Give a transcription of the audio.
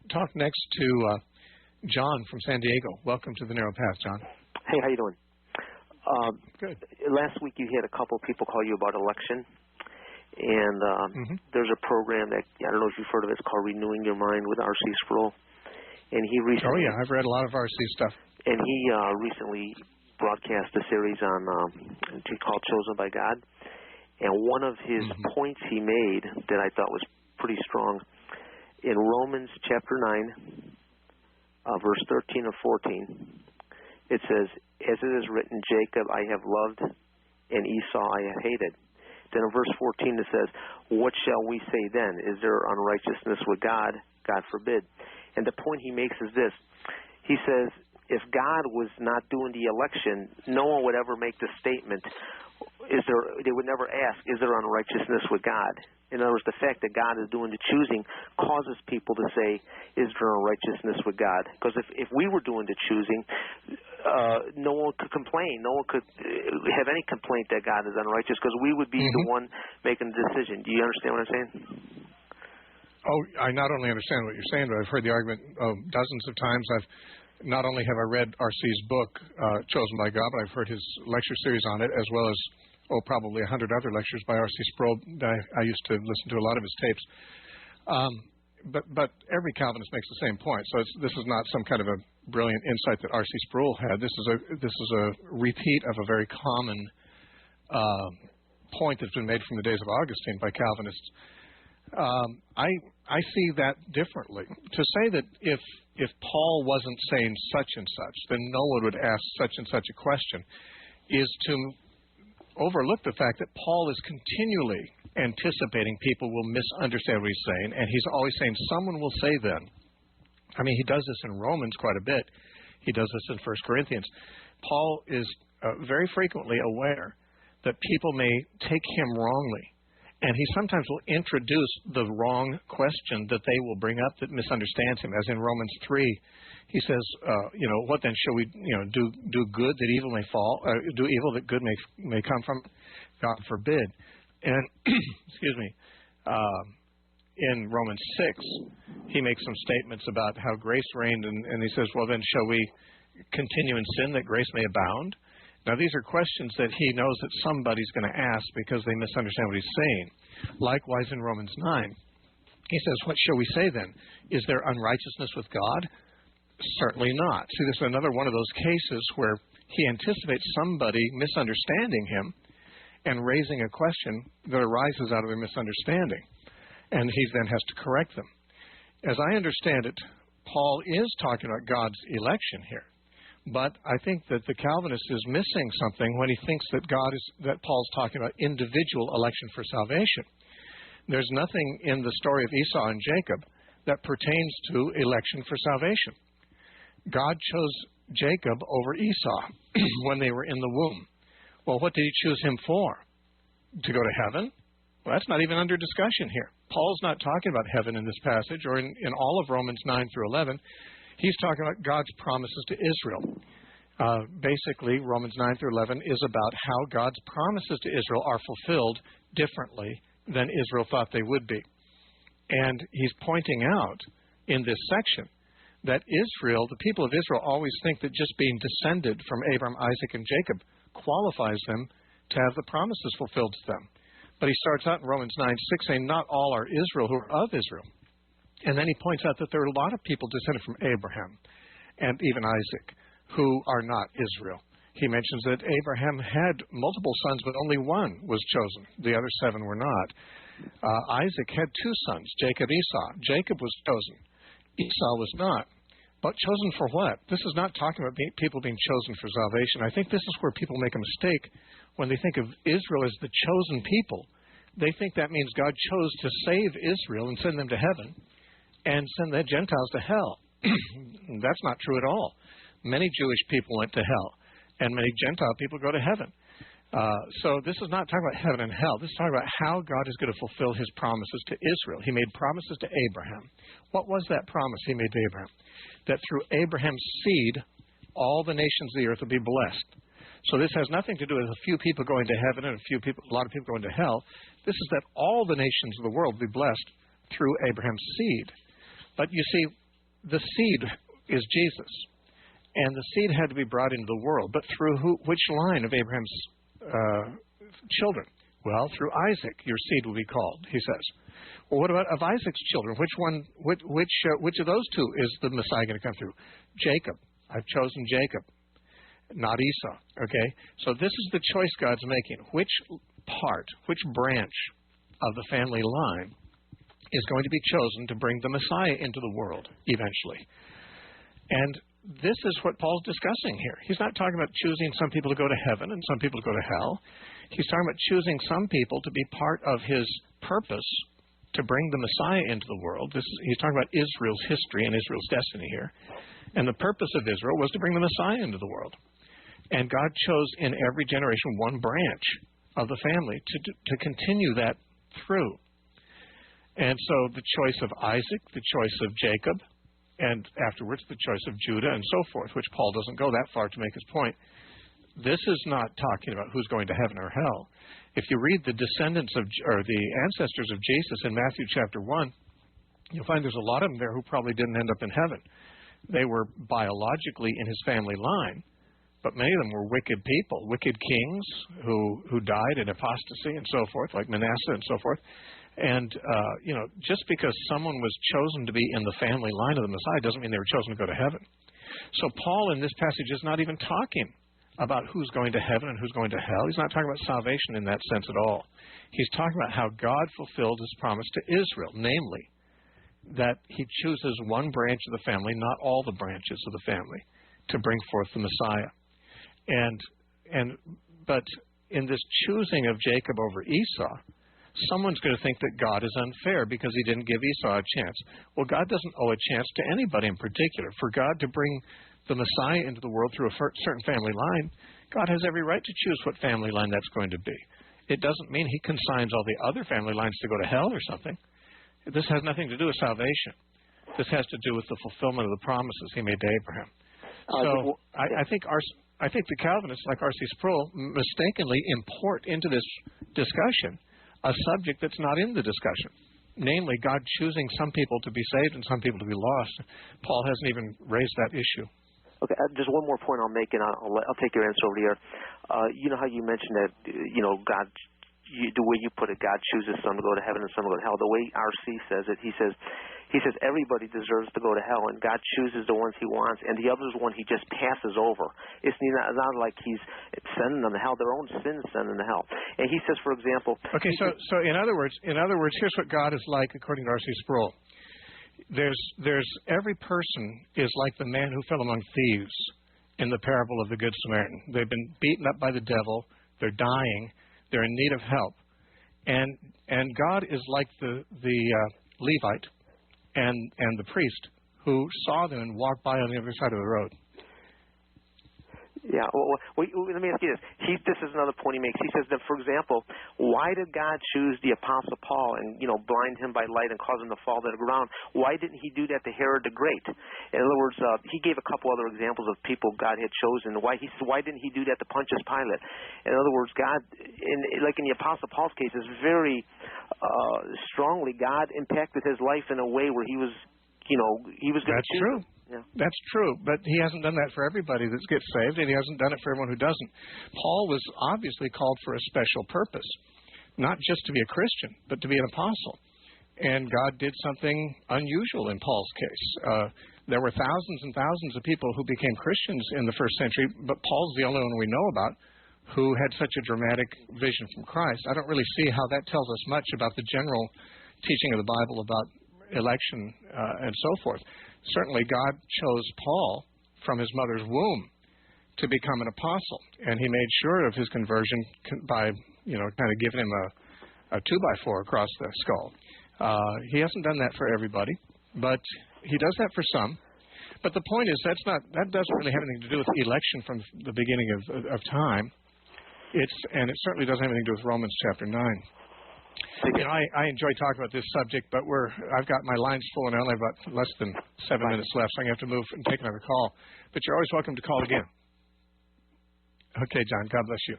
talk next to John from San Diego. Welcome to the Narrow Path, John. Hey, how you doing? Good. Last week you had a couple people call you about election, and there's a program that, I don't know if you've heard of it, it's called Renewing Your Mind with R.C. Sproul. And he recently... Oh, yeah, I've read a lot of R.C. stuff. And he recently broadcast a series on called Chosen by God. And one of his points he made that I thought was pretty strong, in Romans chapter 9, verse 13 or 14, it says, as it is written, Jacob I have loved, and Esau I have hated. Then in verse 14 it says, what shall we say then? Is there unrighteousness with God? God forbid. And the point he makes is this. He says, if God was not doing the election, no one would ever make the statement, they would never ask, is there unrighteousness with God? In other words, the fact that God is doing the choosing causes people to say, is there unrighteousness with God? Because if we were doing the choosing, no one could complain. No one could have any complaint that God is unrighteous, because we would be the one making the decision. Do you understand what I'm saying? Oh, I not only understand what you're saying, but I've heard the argument dozens of times. Not only have I read R.C.'s book, Chosen by God, but I've heard his lecture series on it, as well as probably 100 other lectures by R.C. Sproul. I used to listen to a lot of his tapes. But every Calvinist makes the same point. So this is not some kind of a brilliant insight that R.C. Sproul had. This is a repeat of a very common point that's been made from the days of Augustine by Calvinists. I see that differently. To say that if Paul wasn't saying such and such, then no one would ask such and such a question, is to overlook the fact that Paul is continually anticipating people will misunderstand what he's saying, and he's always saying, someone will say then. I mean, he does this in Romans quite a bit. He does this in 1 Corinthians. Paul is very frequently aware that people may take him wrongly, and he sometimes will introduce the wrong question that they will bring up that misunderstands him, as in Romans 3. He says, what then shall we, do good that evil may fall, do evil that good may come from? God forbid. And, excuse me, in Romans 6, he makes some statements about how grace reigned, and he says, well, then shall we continue in sin that grace may abound? Now, these are questions that he knows that somebody's going to ask because they misunderstand what he's saying. Likewise, in Romans 9, he says, what shall we say then? Is there unrighteousness with God? Certainly not. See, this is another one of those cases where he anticipates somebody misunderstanding him and raising a question that arises out of their misunderstanding, and he then has to correct them. As I understand it, Paul is talking about God's election here, but I think that the Calvinist is missing something when he thinks that Paul's talking about individual election for salvation. There's nothing in the story of Esau and Jacob that pertains to election for salvation. God chose Jacob over Esau when they were in the womb. Well, what did he choose him for? To go to heaven? Well, that's not even under discussion here. Paul's not talking about heaven in this passage, or in all of Romans 9 through 11. He's talking about God's promises to Israel. Basically, Romans 9 through 11 is about how God's promises to Israel are fulfilled differently than Israel thought they would be. And he's pointing out in this section that Israel, the people of Israel, always think that just being descended from Abraham, Isaac, and Jacob qualifies them to have the promises fulfilled to them. But he starts out in Romans 9:6 saying, not all are Israel who are of Israel. And then he points out that there are a lot of people descended from Abraham and even Isaac who are not Israel. He mentions that Abraham had multiple sons, but only one was chosen. The other 7 were not. Isaac had 2 sons, Jacob, Esau. Jacob was chosen. Esau was not. But chosen for what? This is not talking about people being chosen for salvation. I think this is where people make a mistake when they think of Israel as the chosen people. They think that means God chose to save Israel and send them to heaven and send the Gentiles to hell. That's not true at all. Many Jewish people went to hell, and many Gentile people go to heaven. So this is not talking about heaven and hell. This is talking about how God is going to fulfill his promises to Israel. He made promises to Abraham. What was that promise he made to Abraham? That through Abraham's seed, all the nations of the earth will be blessed. So this has nothing to do with a few people going to heaven and a lot of people going to hell. This is that all the nations of the world will be blessed through Abraham's seed. But you see, the seed is Jesus, and the seed had to be brought into the world. But through which line of Abraham's children? Well, through Isaac, your seed will be called, he says. Well, what about of Isaac's children? Which of those two is the Messiah going to come through? Jacob. I've chosen Jacob, not Esau. Okay? So this is the choice God's making. Which part, which branch of the family line is going to be chosen to bring the Messiah into the world eventually? And this is what Paul's discussing here. He's not talking about choosing some people to go to heaven and some people to go to hell. He's talking about choosing some people to be part of his purpose to bring the Messiah into the world. He's talking about Israel's history and Israel's destiny here. And the purpose of Israel was to bring the Messiah into the world. And God chose in every generation one branch of the family to continue that through. And so the choice of Isaac, the choice of Jacob, and afterwards the choice of Judah and so forth, which Paul doesn't go that far to make his point. This is not talking about who's going to heaven or hell. If you read the descendants of, or the ancestors of Jesus in Matthew chapter 1, you'll find there's a lot of them there who probably didn't end up in heaven. They were biologically in his family line, but many of them were wicked people, wicked kings who died in apostasy and so forth, like Manasseh and so forth. And, just because someone was chosen to be in the family line of the Messiah doesn't mean they were chosen to go to heaven. So Paul in this passage is not even talking about who's going to heaven and who's going to hell. He's not talking about salvation in that sense at all. He's talking about how God fulfilled his promise to Israel, namely, that he chooses one branch of the family, not all the branches of the family, to bring forth the Messiah. But in this choosing of Jacob over Esau, someone's going to think that God is unfair because he didn't give Esau a chance. Well, God doesn't owe a chance to anybody in particular. For God to bring the Messiah into the world through a certain family line, God has every right to choose what family line that's going to be. It doesn't mean he consigns all the other family lines to go to hell or something. This has nothing to do with salvation. This has to do with the fulfillment of the promises he made to Abraham. So I think the Calvinists, like R.C. Sproul, mistakenly import into this discussion a subject that's not in the discussion, namely God choosing some people to be saved and some people to be lost. Paul hasn't even raised that issue. Okay, just one more point I'll make, and I'll take your answer over here. You know how you mentioned that, God, the way you put it, God chooses some to go to heaven and some to go to hell. The way R.C. says it, he says everybody deserves to go to hell, and God chooses the ones he wants, and the others one he just passes over. It's not like he's sending them to hell. Their own sins send them to hell. And he says, for example... Okay, so in other words, here's what God is like according to R.C. Sproul. There's every person is like the man who fell among thieves in the parable of the Good Samaritan. They've been beaten up by the devil. They're dying. They're in need of help. And God is like the Levite and the priest who saw them and walked by on the other side of the road. Yeah, well, let me ask you this. This is another point he makes. He says that, for example, why did God choose the Apostle Paul and, blind him by light and cause him to fall to the ground? Why didn't he do that to Herod the Great? In other words, he gave a couple other examples of people God had chosen. Why didn't he do that to Pontius Pilate? In other words, God, like in the Apostle Paul's case, is very strongly, God impacted his life in a way where he was, he was going to choose. That's true. Yeah. That's true, but he hasn't done that for everybody that gets saved, and he hasn't done it for everyone who doesn't. Paul was obviously called for a special purpose, not just to be a Christian, but to be an apostle. And God did something unusual in Paul's case. There were thousands and thousands of people who became Christians in the first century, but Paul's the only one we know about who had such a dramatic vision from Christ. I don't really see how that tells us much about the general teaching of the Bible about election and so forth. Certainly God chose Paul from his mother's womb to become an apostle, and he made sure of his conversion by, kind of giving him a 2x4 across the skull. He hasn't done that for everybody, but he does that for some. But the point is that doesn't really have anything to do with election from the beginning of time. And it certainly doesn't have anything to do with Romans chapter 9. I enjoy talking about this subject, but I've got my lines full, and I only have about less than 7 minutes left, so I'm going to have to move and take another call. But you're always welcome to call again. Okay, John, God bless you.